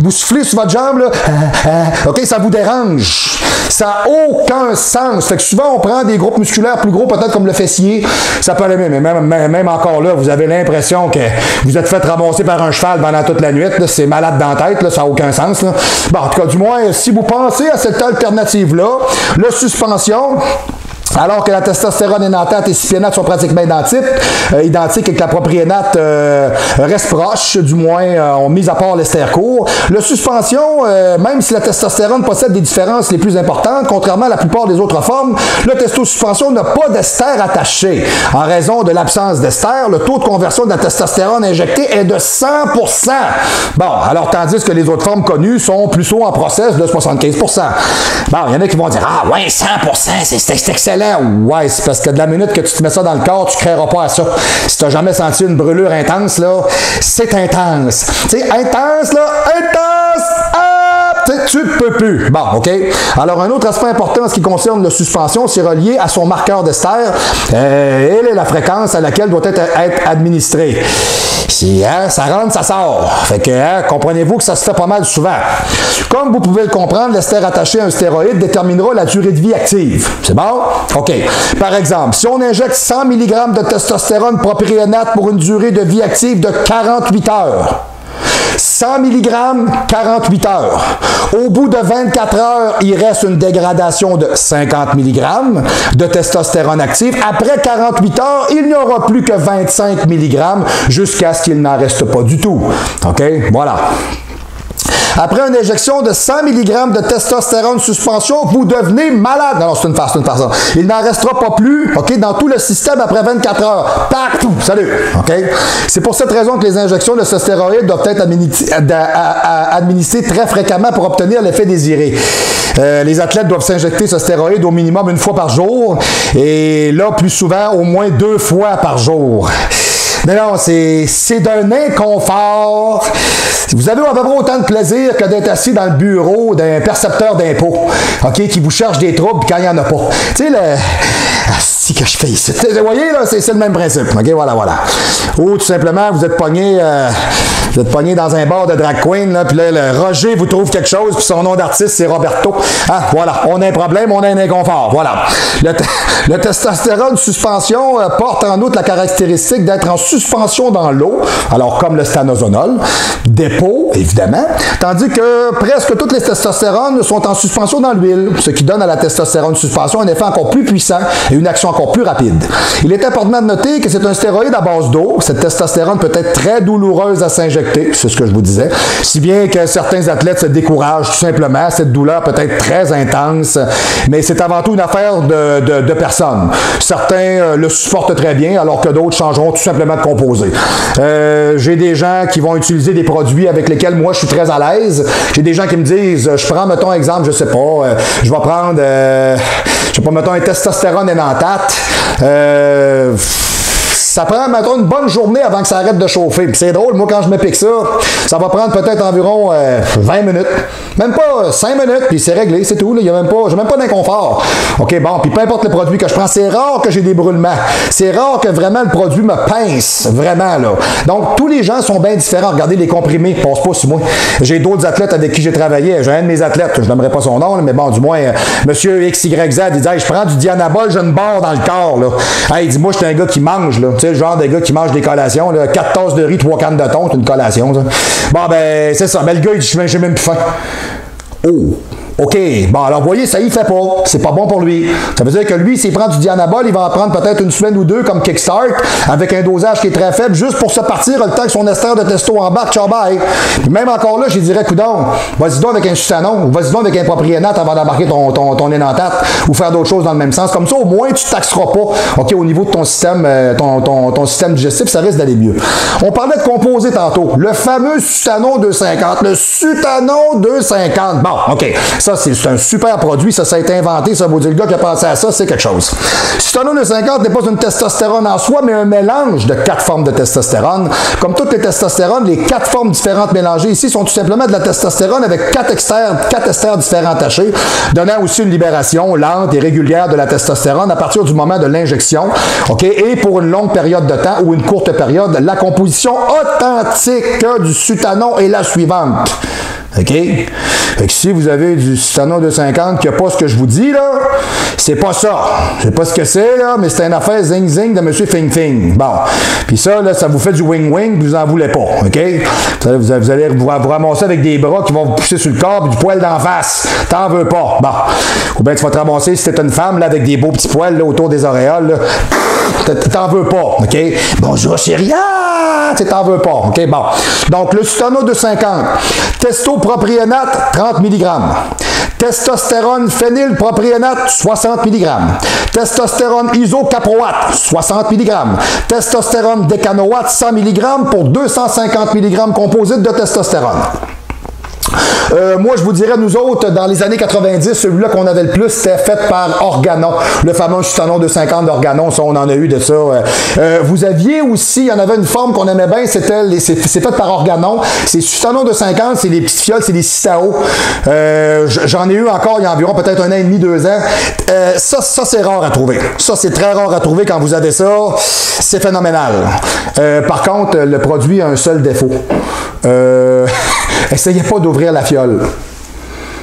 vous soufflez sur votre jambe, là, OK, ça vous dérange. Ça n'a aucun sens. Fait que souvent, on prend des groupes musculaires plus gros, peut-être comme le fessier. Ça peut aller, mais même encore là, vous avez l'impression que vous êtes fait ramasser par un cheval pendant toute la nuit. C'est malade dans la tête, là, ça n'a aucun sens. Là. Bon, en tout cas, du moins, si vous pensez à cette alternative-là, la suspension... Alors que la testostérone énantate et cypiénate sont pratiquement identiques et que la propriénate reste proche, du moins, mis à part l'ester court. La suspension, même si la testostérone possède des différences les plus importantes, contrairement à la plupart des autres formes, la testosuspension n'a pas d'ester attaché. En raison de l'absence d'ester, le taux de conversion de la testostérone injectée est de 100%. Bon, alors tandis que les autres formes connues sont plus haut en process de 75%. Bon, il y en a qui vont dire « Ah ouais, 100%, c'est excellent. Ouais, c'est parce que de la minute que tu te mets ça dans le corps, tu ne créeras pas à ça. Si tu n'as jamais senti une brûlure intense, là, c'est intense. Tu sais, intense, là, intense! Tu ne peux plus. Bon, OK. Alors, un autre aspect important en ce qui concerne la suspension, c'est relié à son marqueur d'ester. Elle est la fréquence à laquelle doit être administrée. Si ça rentre, ça sort. Fait que, comprenez-vous que ça se fait pas mal souvent. Comme vous pouvez le comprendre, l'ester attaché à un stéroïde déterminera la durée de vie active. C'est bon? OK. Par exemple, si on injecte 100 mg de testostérone propionate pour une durée de vie active de 48 heures, 100 mg, 48 heures. Au bout de 24 heures, il reste une dégradation de 50 mg de testostérone actif. Après 48 heures, il n'y aura plus que 25 mg jusqu'à ce qu'il n'en reste pas du tout. OK? Voilà. Après une injection de 100 mg de testostérone suspension, vous devenez malade. Non, c'est une farce, Il n'en restera pas plus, OK, dans tout le système après 24 heures. Tac, tout, salut, OK? C'est pour cette raison que les injections de ce stéroïde doivent être administrées très fréquemment pour obtenir l'effet désiré. Les athlètes doivent s'injecter ce stéroïde au minimum une fois par jour et là, plus souvent, au moins 2 fois par jour. Non, c'est d'un inconfort. Vous avez à peu près autant de plaisir que d'être assis dans le bureau d'un percepteur d'impôts, OK, qui vous cherche des troubles quand il n'y en a pas. Tu sais, si que je fais ici. Vous voyez, là, c'est le même principe. OK, voilà. Ou tout simplement, vous êtes pogné dans un bar de drag queen, là, puis là, le Roger vous trouve quelque chose, puis son nom d'artiste, c'est Roberto. Ah, voilà, on a un problème, on a un inconfort. Voilà. Le testostérone suspension porte en outre la caractéristique d'être en suspension dans l'eau, alors comme le stanozolol, dépôt, évidemment, tandis que presque toutes les testostérones sont en suspension dans l'huile, ce qui donne à la testostérone suspension un effet encore plus puissant et une action encore plus rapide. Il est important de noter que c'est un stéroïde à base d'eau. Cette testostérone peut être très douloureuse à s'injecter, c'est ce que je vous disais, si bien que certains athlètes se découragent tout simplement. Cette douleur peut être très intense, mais c'est avant tout une affaire de personnes. Certains le supportent très bien, alors que d'autres changeront tout simplement de composé. J'ai des gens qui vont utiliser des produits avec lesquels moi je suis très à l'aise. J'ai des gens qui me disent, je prends, mettons exemple, je sais pas, je vais prendre, mettons un testostérone énantate. Ça prend, mettons, une bonne journée avant que ça arrête de chauffer. Puis c'est drôle, moi, quand je me pique ça, ça va prendre peut-être environ 20 minutes. Même pas 5 minutes, puis c'est réglé, c'est tout. J'ai même pas d'inconfort. OK, bon, puis peu importe le produit que je prends, c'est rare que j'ai des brûlements. C'est rare que vraiment le produit me pince, vraiment, là. Donc, tous les gens sont bien différents. Regardez, les comprimés ne passent pas sur moi. J'ai d'autres athlètes avec qui j'ai travaillé. J'ai un de mes athlètes, je n'aimerais pas son nom, mais bon, du moins, monsieur XYZ, il dit, hey, je prends du Dianabol, j'ai une barre dans le corps, là. Hey, il dit, moi, je suis un gars qui mange, là. Le genre de gars qui mange des collations, là, 4 tasses de riz, 3 cannes de thon, c'est une collation, ça. Bon, ben, c'est ça. Ben, le gars, il dit, j'ai même plus faim. Oh! OK, bon, alors vous voyez, ça y fait pas. C'est pas bon pour lui. Ça veut dire que lui, s'il prend du Dianabol, il va en prendre peut-être une semaine ou deux comme Kickstart, avec un dosage qui est très faible, juste pour se partir le temps que son ester de testo embarque, ciao bye. Puis même encore là, je dirais, coudonc, vas-y donc avec un Sustanon, ou vas-y donc avec un propionate avant d'embarquer ton énantate, ou faire d'autres choses dans le même sens. Comme ça, au moins, tu ne taxeras pas, OK, au niveau de ton système, ton système digestif, ça risque d'aller mieux. On parlait de composés tantôt. Le fameux Sutanon 250. Le Sutanon 250. Bon, OK. Ça, c'est un super produit. Ça a été inventé. Ça vous dit, le gars qui a pensé à ça, c'est quelque chose. Sutanon 250 n'est pas une testostérone en soi, mais un mélange de 4 formes de testostérone. Comme toutes les testostérones, les 4 formes différentes mélangées ici sont tout simplement de la testostérone avec 4 esters différents attachés, donnant aussi une libération lente et régulière de la testostérone à partir du moment de l'injection. OK? Et pour une longue période de temps ou une courte période, la composition authentique du Sutanon est la suivante. OK? Fait que si vous avez du Sutanon 250 qui n'a pas ce que je vous dis, là, c'est pas ça. Je sais pas ce que c'est, là, mais c'est une affaire zing-zing de M. Fing-Fing. Bon. Puis ça, là, ça vous fait du wing-wing, vous en voulez pas. OK? Vous allez vous ramasser avec des bras qui vont vous pousser sur le corps et du poil d'en face. T'en veux pas. Bon. Ou bien tu vas te ramasser si t'es une femme, là, avec des beaux petits poils, là, autour des auréoles, là. T'en veux pas. OK? Bonjour, chérie. Ah! T'en veux pas. OK? Bon. Donc, le Sutanon 250. Testopropionate, 30 mg. Testostérone phénylpropionate, 60 mg. Testostérone isocaproate, 60 mg. Testostérone décanoate, 100 mg pour 250 mg composite de testostérone. Moi, je vous dirais, nous autres, dans les années 90, celui-là qu'on avait le plus, c'était fait par Organon. Le fameux Sutanon 250 d'Organon, ça, on en a eu de ça. Vous aviez aussi, il y en avait une forme qu'on aimait bien, c'est fait par Organon. C'est Sutanon 250, c'est les petites fioles, c'est des Citao. J'en ai eu encore il y a environ peut-être 1 an et demi, 2 ans. Ça c'est rare à trouver. Ça, c'est très rare à trouver quand vous avez ça. C'est phénoménal. Par contre, le produit a un seul défaut. Essayez pas d'ouvrir la fiole.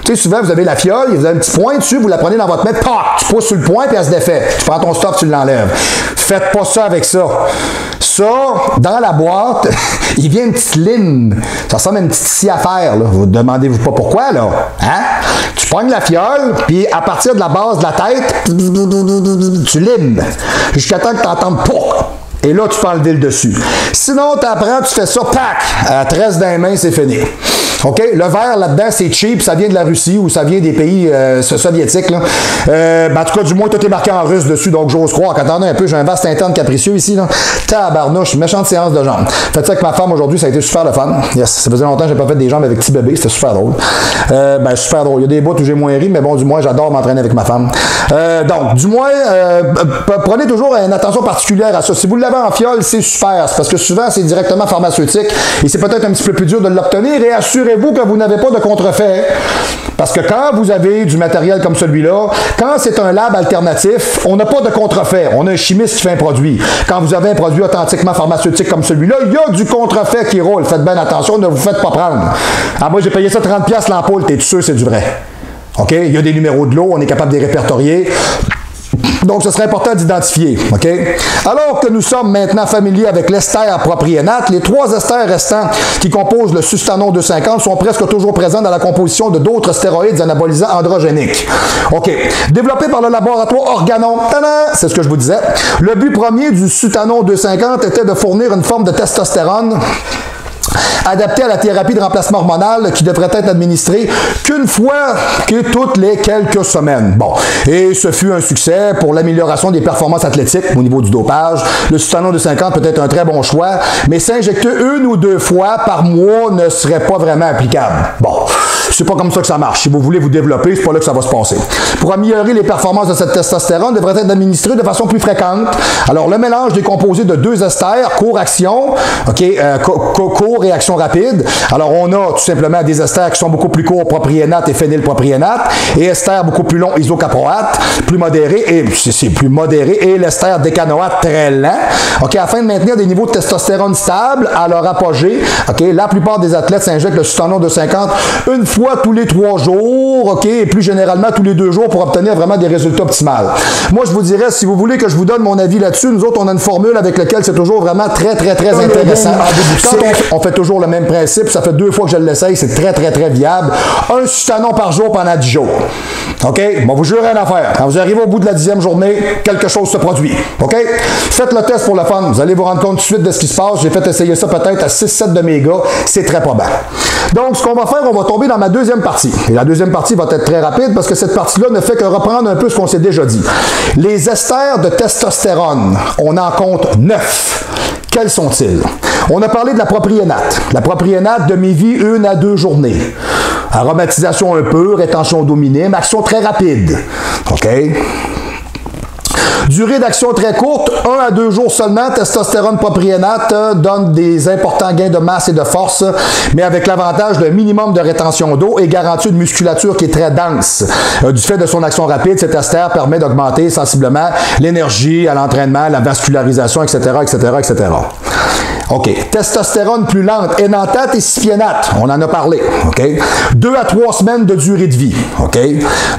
Tu sais, souvent, vous avez la fiole, vous avez un petit point dessus, vous la prenez dans votre main, tac, tu pousses sur le point, puis elle se défait. Tu prends ton stock, tu l'enlèves. Faites pas ça avec ça. Ça, dans la boîte, il vient une petite ligne. Ça ressemble à une petite scie à faire, là. Vous demandez-vous pas pourquoi, là. Hein? Tu pognes la fiole, puis à partir de la base de la tête, tu lines. Jusqu'à temps que tu n'entendes pas. Et là, tu peux enlever le dessus. Sinon, tu apprends, tu fais ça, pack, à 13 dans les mains, c'est fini. OK? Le verre, là-dedans, c'est cheap, ça vient de la Russie ou ça vient des pays soviétiques. Là. En tout cas, du moins, tout est marqué en russe dessus, donc j'ose croire. Attendez un peu, j'ai un vaste interne capricieux ici. Là. Tabarnouche, méchante séance de jambes. Faites ça avec ma femme aujourd'hui, ça a été super le fun. Yes, ça faisait longtemps que j'ai pas fait des jambes avec petit bébé, c'était super drôle. Super drôle. Il y a des bouts où j'ai moins ri, mais bon, du moins, j'adore m'entraîner avec ma femme. Donc, du moins, prenez toujours une attention particulière à ça. Si vous l'avez en fiole, c'est super. C'est parce que souvent, c'est directement pharmaceutique et c'est peut-être un petit peu plus dur de l'obtenir. Et assurez-vous que vous n'avez pas de contrefait. Parce que quand vous avez du matériel comme celui-là, quand c'est un lab alternatif, on n'a pas de contrefait. On a un chimiste qui fait un produit. Quand vous avez un produit authentiquement pharmaceutique comme celui-là, il y a du contrefait qui roule. Faites bien attention, ne vous faites pas prendre. Ah, moi, j'ai payé ça 30$ l'ampoule. T'es sûr c'est du vrai? OK? Il y a des numéros de l'eau, on est capable de les répertorier. Donc, ce serait important d'identifier. OK? Alors que nous sommes maintenant familiers avec l'ester propionate, les 3 esters restants qui composent le Sustanon 250 sont presque toujours présents dans la composition de d'autres stéroïdes anabolisants androgéniques. OK. Développé par le laboratoire Organon, c'est ce que je vous disais. Le but premier du Sustanon 250 était de fournir une forme de testostérone adapté à la thérapie de remplacement hormonal qui devrait être administrée qu'une fois toutes les quelques semaines. Bon, et ce fut un succès pour l'amélioration des performances athlétiques au niveau du dopage. Le Sustanon 250 peut être un très bon choix, mais s'injecter 1 ou 2 fois par mois ne serait pas vraiment applicable. Bon, c'est pas comme ça que ça marche. Si vous voulez vous développer, c'est pas là que ça va se passer. Pour améliorer les performances de cette testostérone, devrait être administré de façon plus fréquente. Alors, le mélange est composé de 2 esters, court-action, OK, court-réaction rapide. Alors, on a tout simplement des esters qui sont beaucoup plus courts, propionate et phénylpropionate, et esters beaucoup plus longs, isocaproate, plus modérés, et c'est plus modéré, et l'ester décanoate très lent, OK, afin de maintenir des niveaux de testostérone stables à leur apogée. OK, la plupart des athlètes s'injectent le Sustanon 250 une fois tous les 3 jours, OK, et plus généralement tous les 2 jours pour obtenir vraiment des résultats optimaux. Moi, je vous dirais, si vous voulez que je vous donne mon avis là-dessus, nous autres, on a une formule avec laquelle c'est toujours vraiment très intéressant. Quand on fait toujours le même principe, ça fait 2 fois que je l'essaye, c'est très viable. Un Sustanon par jour pendant 10 jours. OK? Bon, vous jurez une affaire. Quand vous arrivez au bout de la 10e journée, quelque chose se produit. OK? Faites le test pour le fun. Vous allez vous rendre compte tout de suite de ce qui se passe. J'ai fait essayer ça peut-être à 6-7 de mes gars. C'est très probable. Donc, ce qu'on va faire, on va tomber dans ma deuxième partie. Et la deuxième partie va être très rapide parce que cette partie-là ne fait que reprendre un peu ce qu'on s'est déjà dit. Les esters de testostérone, on en compte 9. Quels sont-ils? On a parlé de la propionate. La propionate, demi-vie, 1 à 2 journées. Aromatisation un peu, rétention d'eau minime, action très rapide. OK? Durée d'action très courte, 1 à 2 jours seulement. Testostérone propionate donne des importants gains de masse et de force, mais avec l'avantage d'un minimum de rétention d'eau et garantit une musculature qui est très dense. Du fait de son action rapide, cet ester permet d'augmenter sensiblement l'énergie à l'entraînement, la vascularisation, etc., etc., etc. OK. Testostérone plus lente, énanthate et cypiénate. On en a parlé. OK. 2 à 3 semaines de durée de vie. OK.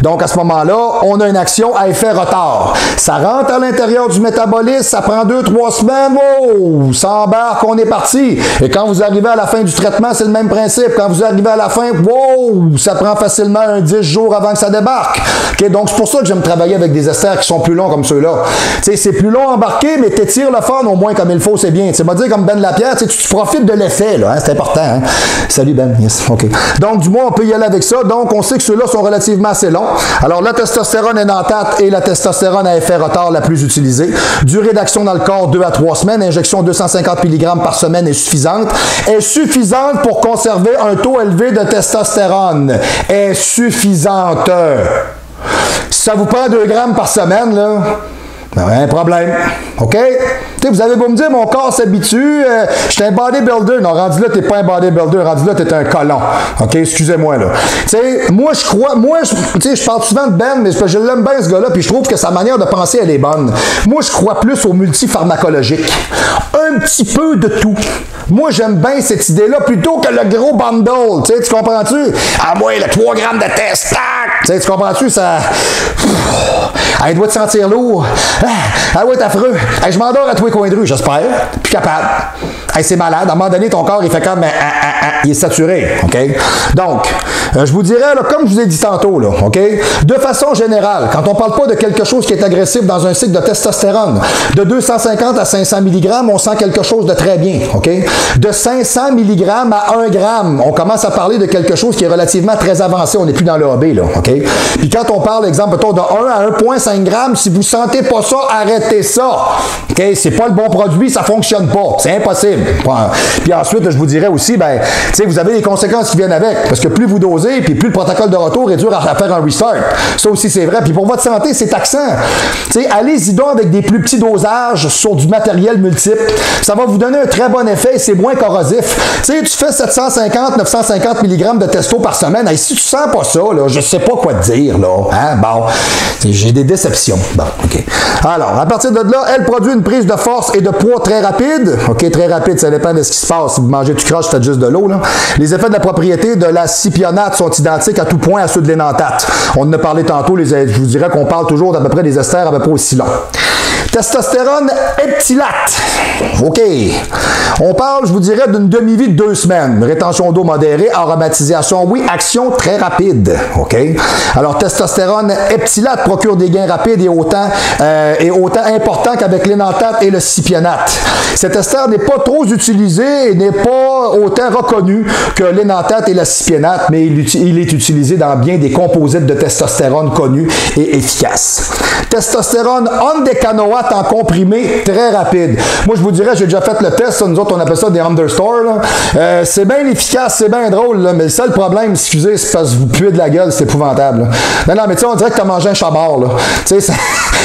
Donc, à ce moment-là, on a une action à effet retard. Ça rentre à l'intérieur du métabolisme, ça prend 2-3 semaines. Oh, ça embarque, on est parti. Et quand vous arrivez à la fin du traitement, c'est le même principe. Quand vous arrivez à la fin, wow, ça prend facilement 10 jours avant que ça débarque. OK. Donc, c'est pour ça que j'aime travailler avec des esters qui sont plus longs comme ceux-là. Tu sais, c'est plus long à embarquer, mais t'étires le fun au moins comme il faut, c'est bien. Tu sais, dire comme Ben la pierre, tu profites de l'effet, là, hein, c'est important. Hein? Salut Ben, yes, ok. Donc, du moins, on peut y aller avec ça. Donc, on sait que ceux-là sont relativement assez longs. Alors, la testostérone énantate et la testostérone à effet retard la plus utilisée. Durée d'action dans le corps, 2 à 3 semaines. Injection 250 mg par semaine est suffisante. Est suffisante pour conserver un taux élevé de testostérone. Est suffisante. Si ça vous prend 2 grammes par semaine, là, ben, un problème. OK? T'sais, vous avez beau me dire, mon corps s'habitue, je suis un bodybuilder. Non, rendu là, t'es pas un bodybuilder. Rendu là, t'es un colon. OK? Excusez-moi, là. T'sais, moi, je crois, je parle souvent de Ben, mais je l'aime bien, ce gars-là, puis je trouve que sa manière de penser, elle est bonne. Moi, je crois plus au multipharmacologique. Un petit peu de tout. Moi, j'aime bien cette idée-là plutôt que le gros bundle. Tu comprends-tu? Ah, moi, le 3 grammes de test. Tu comprends-tu? Ça. Elle doit te sentir lourd. Elle doit être affreux. Je m'endors à tous les coins de rue, j'espère. Plus capable. C'est malade. À un moment donné, ton corps, il fait comme. Il est saturé. OK? Donc, je vous dirais, là, comme je vous ai dit tantôt, là, OK? De façon générale, quand on ne parle pas de quelque chose qui est agressif dans un cycle de testostérone, de 250 à 500 mg, on sent quelque chose de très bien. OK? De 500 mg à 1 gramme, on commence à parler de quelque chose qui est relativement très avancé. On n'est plus dans le AB, là. OK? Puis quand on parle, exemple, de 1 à 1,5 g, si vous ne sentez pas ça, arrêtez ça. OK? C'est pas le bon produit, ça ne fonctionne pas. C'est impossible. Puis ensuite, je vous dirais aussi, ben, vous avez les conséquences qui viennent avec. Parce que plus vous dosez, puis plus le protocole de retour est dur à faire un restart. Ça aussi, c'est vrai. Puis pour votre santé, c'est taxant. Allez-y donc avec des plus petits dosages sur du matériel multiple. Ça va vous donner un très bon effet et c'est moins corrosif. Tu fais 750, 950 mg de testo par semaine. Et si tu sens pas ça, là, je sais pas quoi te dire. Là. Hein? Bon, j'ai des déceptions. Bon, OK. Alors, à partir de là, elle produit une prise de force et de poids très rapide. OK, très rapide, ça dépend de ce qui se passe. Si vous mangez du croche, faites juste de l'eau. Les effets de la propriété de la cypionate sont identiques à tout point à ceux de l'énantate. On en a parlé tantôt, je vous dirais qu'on parle toujours d'à peu près des esters à peu près aussi longs. Testostérone eptilate. OK. On parle, je vous dirais, d'une demi-vie de 2 semaines. Rétention d'eau modérée, aromatisation, oui, action très rapide. OK. Alors, testostérone eptilate procure des gains rapides et autant importants qu'avec l'énantate et le cypionate. Cet ester n'est pas trop utilisé et n'est pas autant reconnu que l'énantate et le cypionate, mais il est utilisé dans bien des composites de testostérone connus et efficaces. Testostérone ondécanoate en comprimé très rapide. Moi, je vous dirais, j'ai déjà fait le test. Nous autres, on appelle ça des understore. C'est bien efficace, c'est bien drôle, là, mais le seul problème, excusez, c'est parce que vous puez de la gueule, c'est épouvantable. Là. Non, mais tu sais, on dirait que tu as mangé un chabard. Tu sais,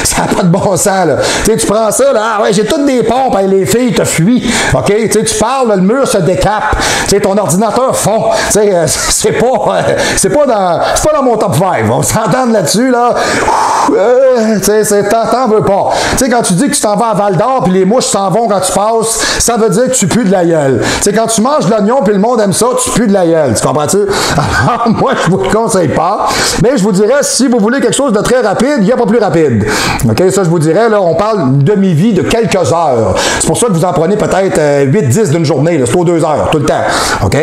ça n'a pas de bon sens. Là. Tu prends ça, là, ah ouais, j'ai toutes des pompes, et les filles te fuient. OK? Tu parles, là, le mur se décape. Ton ordinateur fond. C'est pas dans mon top 5. On s'entend là-dessus, là. T'en veux pas. Tu sais, quand tu dis que tu t'en vas à Val d'Or puis les mouches s'en vont quand tu passes, ça veut dire que tu pues de la gueule. Tu sais, quand tu manges de l'oignon puis le monde aime ça, tu pues de la gueule. Tu comprends-tu? Alors, moi, je vous le conseille pas. Mais je vous dirais, si vous voulez quelque chose de très rapide, il n'y a pas plus rapide. OK? Ça, je vous dirais, là, on parle d'une demi-vie de quelques heures. C'est pour ça que vous en prenez peut-être 8-10 d'une journée. C'est aux 2 heures, tout le temps. OK?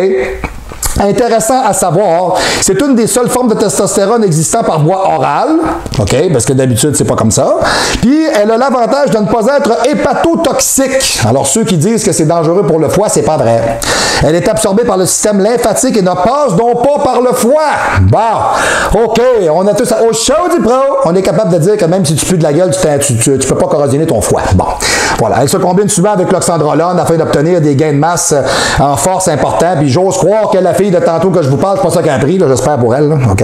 Intéressant à savoir, c'est une des seules formes de testostérone existant par voie orale, OK, parce que d'habitude, c'est pas comme ça. Puis, elle a l'avantage de ne pas être hépatotoxique. Alors, ceux qui disent que c'est dangereux pour le foie, c'est pas vrai. Elle est absorbée par le système lymphatique et ne passe donc pas par le foie. Bon, OK, on a tous au show du pro, on est capable de dire que même si tu pues de la gueule, tu peux pas corrosionner ton foie. Bon, voilà, elle se combine souvent avec l'oxandrolone afin d'obtenir des gains de masse en force importants. Puis, j'ose croire que la fille de tantôt que je vous parle, c'est pas ça qu'elle a pris, j'espère pour elle. Là. OK?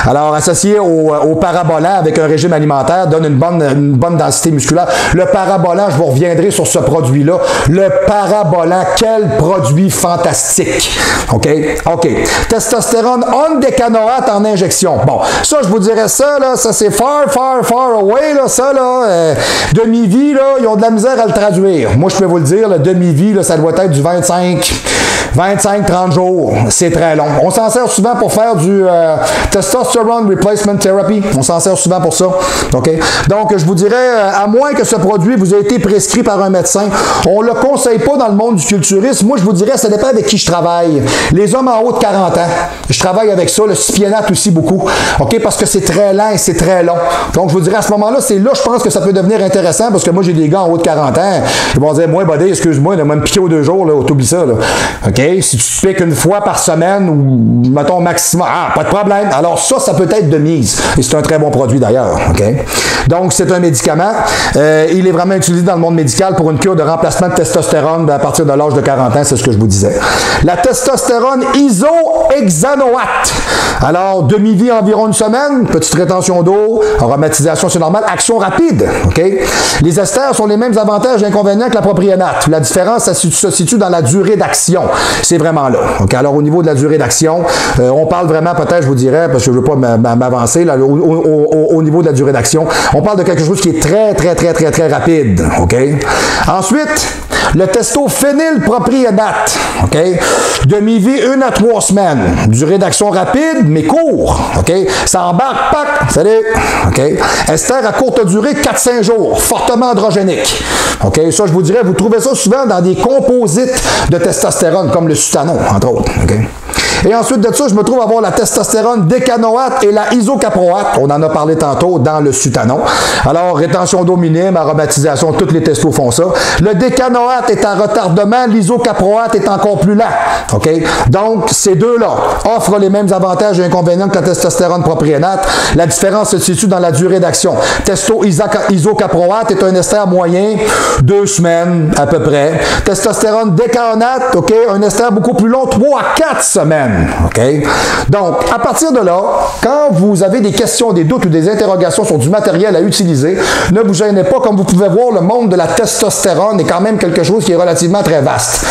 Alors, associé au parabolant avec un régime alimentaire, donne une bonne densité musculaire. Le parabolant, je vous reviendrai sur ce produit-là. Le parabolant, quel produit fantastique. OK? OK. Testostérone ondécanoate en injection. Bon, ça, je vous dirais ça, là, ça c'est far away, là, ça, là, demi-vie, là, ils ont de la misère à le traduire. Moi, je peux vous le dire, le demi-vie, là, ça doit être du 25 25-30 jours, c'est très long. On s'en sert souvent pour faire du testosterone replacement therapy. On s'en sert souvent pour ça. Okay? Donc, je vous dirais, à moins que ce produit vous ait été prescrit par un médecin, on ne le conseille pas dans le monde du culturisme. Moi, je vous dirais, ça dépend avec qui je travaille. Les hommes en haut de 40 ans, je travaille avec ça, le spiénate aussi beaucoup, OK? Parce que c'est très lent et c'est très long. Donc, je vous dirais, à ce moment-là, c'est là, je pense que ça peut devenir intéressant parce que moi, j'ai des gars en haut de 40 ans, ils vont dire, moi, buddy, excuse-moi, il m'a me piqué aux 2 jours, là, t'oublies ça, là. OK? Si tu te piques une fois par semaine ou, mettons, maximum, pas de problème. Alors, ça peut être de mise. Et c'est un très bon produit, d'ailleurs. OK? Donc, c'est un médicament. Il est vraiment utilisé dans le monde médical pour une cure de remplacement de testostérone à partir de l'âge de 40 ans, c'est ce que je vous disais. La testostérone isohexanoate. Alors, demi-vie environ une semaine, petite rétention d'eau, aromatisation, c'est normal, action rapide. OK? Les esters sont les mêmes avantages et inconvénients que la propionate. La différence, ça se situe dans la durée d'action. C'est vraiment là. OK? Alors, au niveau de la durée d'action, on parle vraiment, peut-être, je vous dirais, parce que je ne veux pas m'avancer, là, au niveau de la durée d'action, on parle de quelque chose qui est très, très, très, très, très rapide. OK? Ensuite, le testophénylpropionate. OK? Demi-vie 1 à 3 semaines. Durée d'action rapide, mais court. OK? Ça embarque, pac, salut. OK? Ester à courte durée, 4-5 jours. Fortement androgénique. OK? Ça, je vous dirais, vous trouvez ça souvent dans des composites de testostérone, comme le sutanon, entre autres. OK? Et ensuite de ça, je me trouve avoir la testostérone décanoate et la isocaproate. On en a parlé tantôt dans le sutanon. Alors, rétention d'eau minime, aromatisation, toutes les testos font ça. Le décanoate est en retardement, l'isocaproate est encore plus lent. OK? Donc, ces deux-là offrent les mêmes avantages et inconvénients que la testostérone propionate. La différence se situe dans la durée d'action. Testo-isocaproate est un ester moyen, 2 semaines à peu près. Testostérone décanate, OK? Un ester beaucoup plus long, 3 à 4 semaines. OK? Donc, à partir de là, quand vous avez des questions, des doutes ou des interrogations sur du matériel à utiliser, ne vous gênez pas. Comme vous pouvez voir, le monde de la testostérone est quand même quelque chose qui est relativement très vaste.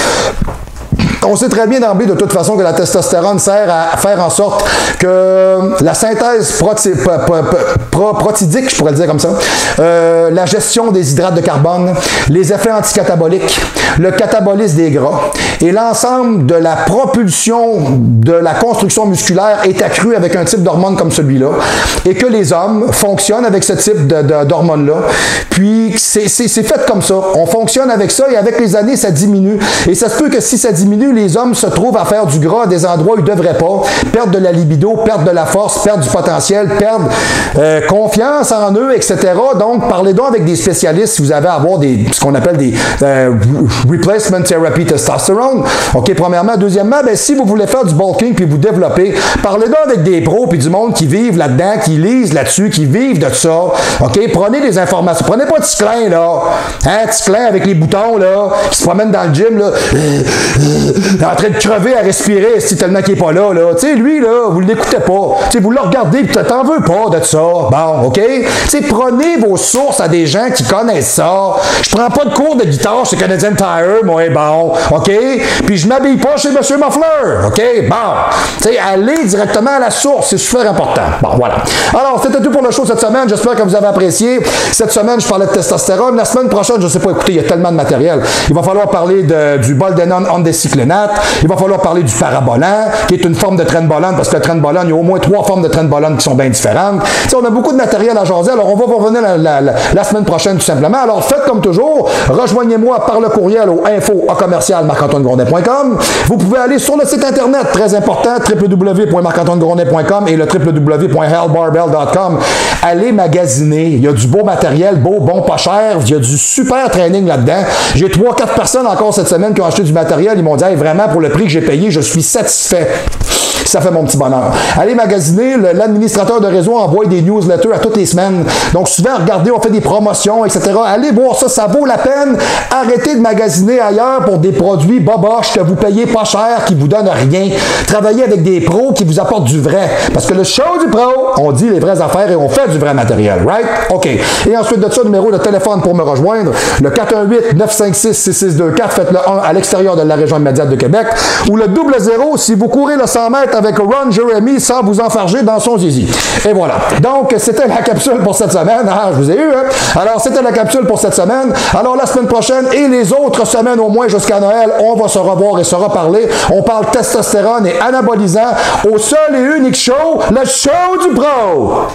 On sait très bien d'emblée, de toute façon, que la testostérone sert à faire en sorte que la synthèse protidique, je pourrais le dire comme ça, la gestion des hydrates de carbone, les effets anticataboliques, le catabolisme des gras et l'ensemble de la propulsion de la construction musculaire est accru avec un type d'hormone comme celui-là et que les hommes fonctionnent avec ce type d'hormone-là. Puis, c'est fait comme ça. On fonctionne avec ça et avec les années, ça diminue. Et ça se peut que si ça diminue, les hommes se trouvent à faire du gras à des endroits où ils ne devraient pas, perdre de la libido, perdre de la force, perdre du potentiel, perdre confiance en eux, etc. Donc, parlez donc avec des spécialistes si vous avez à avoir ce qu'on appelle des replacement therapy testosterone. OK, premièrement. Deuxièmement, si vous voulez faire du bulking puis vous développer, parlez donc avec des pros puis du monde qui vivent là-dedans, qui lisent là-dessus, qui vivent de ça. OK, prenez des informations. Prenez pas Ticlin, là. Hein, Ticlin avec les boutons, là, qui se promène dans le gym, là. En train de crever à respirer, si tellement qu'il n'est pas là. Tu sais, lui, là, vous ne l'écoutez pas. Tu sais, vous le regardez, puis t'en veux pas de ça. Bon, OK? Tu sais, prenez vos sources à des gens qui connaissent ça. Je prends pas de cours de guitare chez Canadian Tire, moi, bon, OK? Puis je m'habille pas chez M. Muffler, OK? Bon, tu sais, allez directement à la source, c'est super important. Bon, voilà. Alors, c'était tout pour le show cette semaine. J'espère que vous avez apprécié. Cette semaine, je parlais de testostérone. La semaine prochaine, je ne sais pas, écoutez, il y a tellement de matériel. Il va falloir parler du boldenone ondécyclénate. Il va falloir parler du parabolan, qui est une forme de trenbolone, parce que le trenbolone, il y a au moins 3 formes de trenbolone qui sont bien différentes. T'sais, on a beaucoup de matériel à jaser, alors on va revenir la semaine prochaine tout simplement. Alors faites comme toujours, rejoignez-moi par le courriel au info@marc-antoine-grondin.com. Vous pouvez aller sur le site internet, très important, www.marc-antoine-grondin.com et le www.hellbarbell.com. Allez magasiner, il y a du beau matériel, beau, bon, pas cher, il y a du super training là-dedans. J'ai 3-4 personnes encore cette semaine qui ont acheté du matériel, ils m'ont dit hey, vraiment pour le prix que j'ai payé, je suis satisfait. Ça fait mon petit bonheur. Allez magasiner, l'administrateur de réseau envoie des newsletters à toutes les semaines. Donc souvent, regardez, on fait des promotions, etc. Allez voir ça, ça vaut la peine. Arrêtez de magasiner ailleurs pour des produits boboches que vous payez pas cher, qui vous donnent rien. Travaillez avec des pros qui vous apportent du vrai. Parce que le show du pro, on dit les vraies affaires et on fait du vrai matériel, right? OK. Et ensuite de ça, numéro de téléphone pour me rejoindre, le 418-956-6624, faites-le 1 à l'extérieur de la région immédiate de Québec, ou le 00 si vous courez le 100 km avec Ron Jeremy sans vous enfarger dans son zizi. Et voilà. Donc, c'était la capsule pour cette semaine. Ah, je vous ai eu, hein? Alors, c'était la capsule pour cette semaine. Alors, la semaine prochaine et les autres semaines au moins jusqu'à Noël, on va se revoir et se reparler. On parle testostérone et anabolisant au seul et unique show, le show du pro.